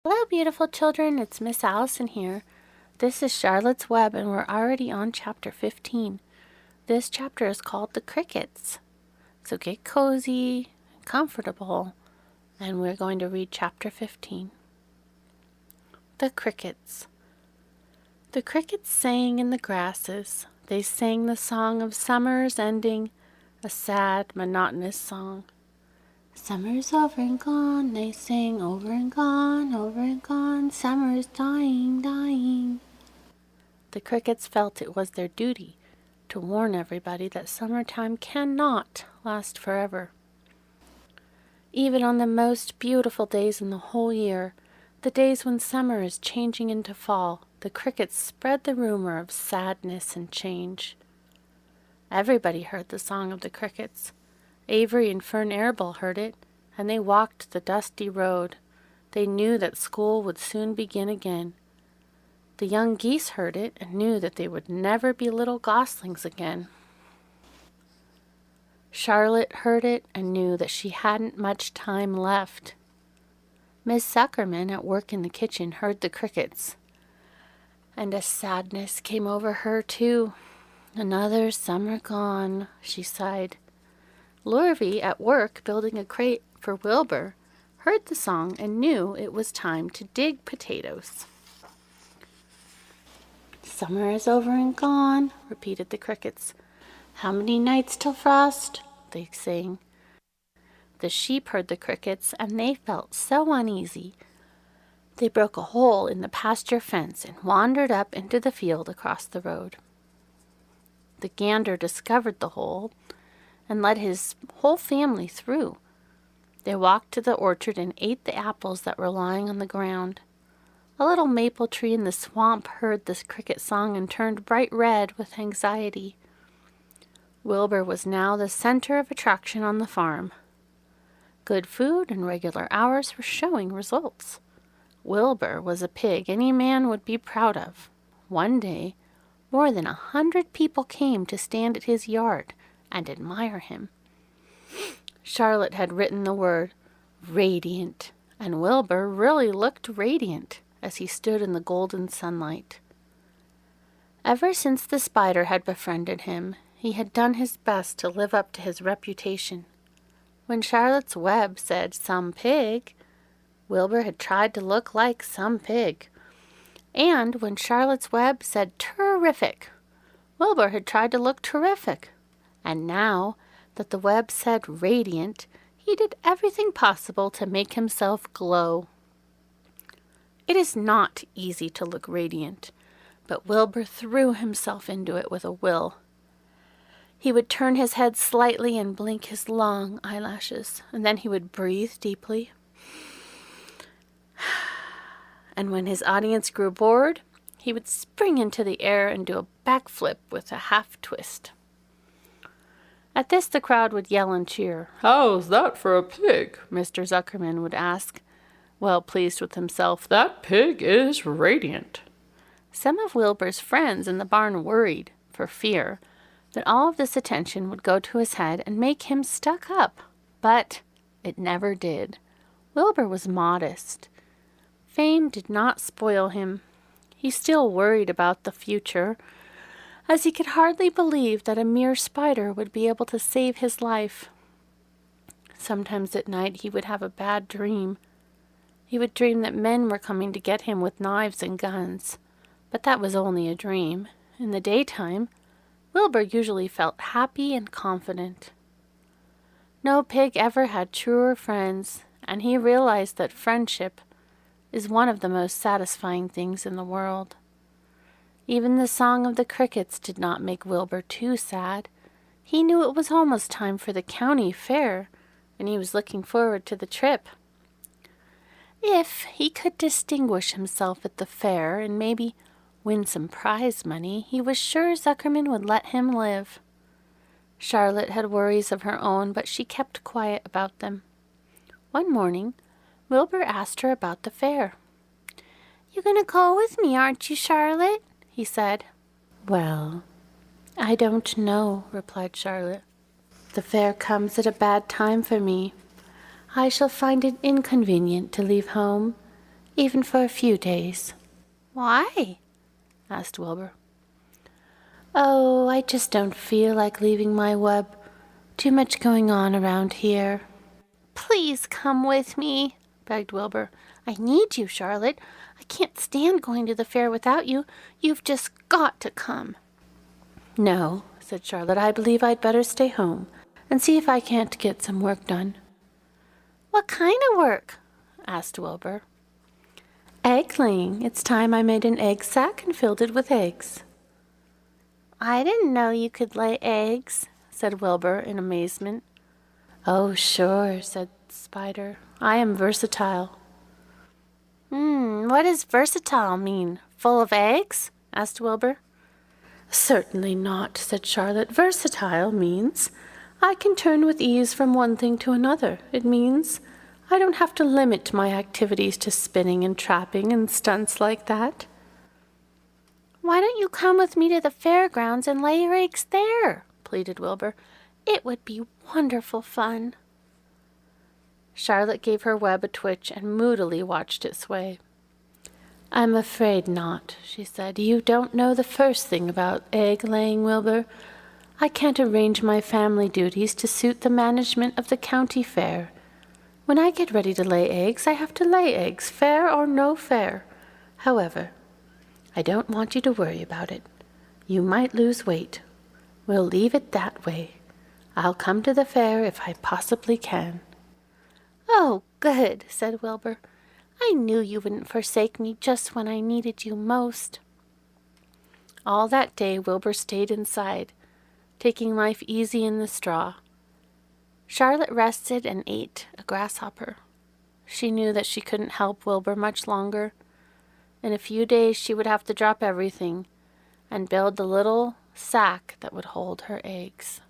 Hello, beautiful children. It's Miss Allison here. This is Charlotte's Web, and we're already on chapter 15. This chapter is called The Crickets. So get cozy and comfortable, and we're going to read chapter 15. The Crickets. The crickets sang in the grasses. They sang the song of summer's ending, a sad, monotonous song. Summer's over and gone, they sang, over and gone, summer is dying, dying. The crickets felt it was their duty to warn everybody that summertime cannot last forever. Even on the most beautiful days in the whole year, the days when summer is changing into fall, the crickets spread the rumor of sadness and change. Everybody heard the song of the crickets. Avery and Fern Arable heard it, and they walked the dusty road. They knew that school would soon begin again. The young geese heard it and knew that they would never be little goslings again. Charlotte heard it and knew that she hadn't much time left. Miss Zuckerman, at work in the kitchen, heard the crickets, and a sadness came over her, too. Another summer gone, she sighed. Lurvy, at work building a crate for Wilbur, heard the song and knew it was time to dig potatoes. Summer is over and gone, repeated the crickets. How many nights till frost? They sang. The sheep heard the crickets, and they felt so uneasy. They broke a hole in the pasture fence and wandered up into the field across the road. The gander discovered the hole and led his whole family through. They walked to the orchard and ate the apples that were lying on the ground. A little maple tree in the swamp heard this cricket song and turned bright red with anxiety. Wilbur was now the center of attraction on the farm. Good food and regular hours were showing results. Wilbur was a pig any man would be proud of. One day, more than 100 people came to stand at his yard and admire him. Charlotte had written the word radiant, and Wilbur really looked radiant as he stood in the golden sunlight. Ever since the spider had befriended him, he had done his best to live up to his reputation. When Charlotte's Web said some pig, Wilbur had tried to look like some pig. And when Charlotte's Web said terrific, Wilbur had tried to look terrific. And now that the web said radiant, he did everything possible to make himself glow. It is not easy to look radiant, but Wilbur threw himself into it with a will. He would turn his head slightly and blink his long eyelashes, and then he would breathe deeply. And when his audience grew bored, he would spring into the air and do a backflip with a half twist. At this, the crowd would yell and cheer. "How's that for a pig?" Mr. Zuckerman would ask, well pleased with himself. "That pig is radiant." Some of Wilbur's friends in the barn worried, for fear, that all of this attention would go to his head and make him stuck up. But it never did. Wilbur was modest. Fame did not spoil him. He still worried about the future, as he could hardly believe that a mere spider would be able to save his life. Sometimes at night he would have a bad dream. He would dream that men were coming to get him with knives and guns. But that was only a dream. In the daytime, Wilbur usually felt happy and confident. No pig ever had truer friends, and he realized that friendship is one of the most satisfying things in the world. Even the song of the crickets did not make Wilbur too sad. He knew it was almost time for the county fair, and he was looking forward to the trip. If he could distinguish himself at the fair and maybe win some prize money, he was sure Zuckerman would let him live. Charlotte had worries of her own, but she kept quiet about them. One morning, Wilbur asked her about the fair. "You going to go with me, aren't you, Charlotte?" he said. "Well, I don't know," replied Charlotte. "The fair comes at a bad time for me. I shall find it inconvenient to leave home. even for a few days." "Why?" asked Wilbur. "Oh, I just don't feel like leaving my web. Too much going on around here." "Please come with me," begged Wilbur. "I need you, Charlotte. I can't stand going to the fair without you. You've just got to come." "No," said Charlotte. "I believe I'd better stay home and see if I can't get some work done." "What kind of work?" asked Wilbur. "Egg laying. It's time I made an egg sack and filled it with eggs." "I didn't know you could lay eggs," said Wilbur in amazement. "Oh, sure," said Spider. "I am versatile." What does versatile mean? Full of eggs?" asked Wilbur. "Certainly not," said Charlotte. "Versatile means I can turn with ease from one thing to another. It means I don't have to limit my activities to spinning and trapping and stunts like that." "Why don't you come with me to the fairgrounds and lay your eggs there?" pleaded Wilbur. "It would be wonderful fun." Charlotte gave her web a twitch and moodily watched it sway. "I'm afraid not," she said. "You don't know the first thing about egg-laying, Wilbur. I can't arrange my family duties to suit the management of the county fair. When I get ready to lay eggs, I have to lay eggs, fair or no fair. However, I don't want you to worry about it. You might lose weight. We'll leave it that way. I'll come to the fair if I possibly can." "Oh, good," said Wilbur. "I knew you wouldn't forsake me just when I needed you most." All that day Wilbur stayed inside, taking life easy in the straw. Charlotte rested and ate a grasshopper. She knew that she couldn't help Wilbur much longer. In a few days she would have to drop everything and build the little sack that would hold her eggs.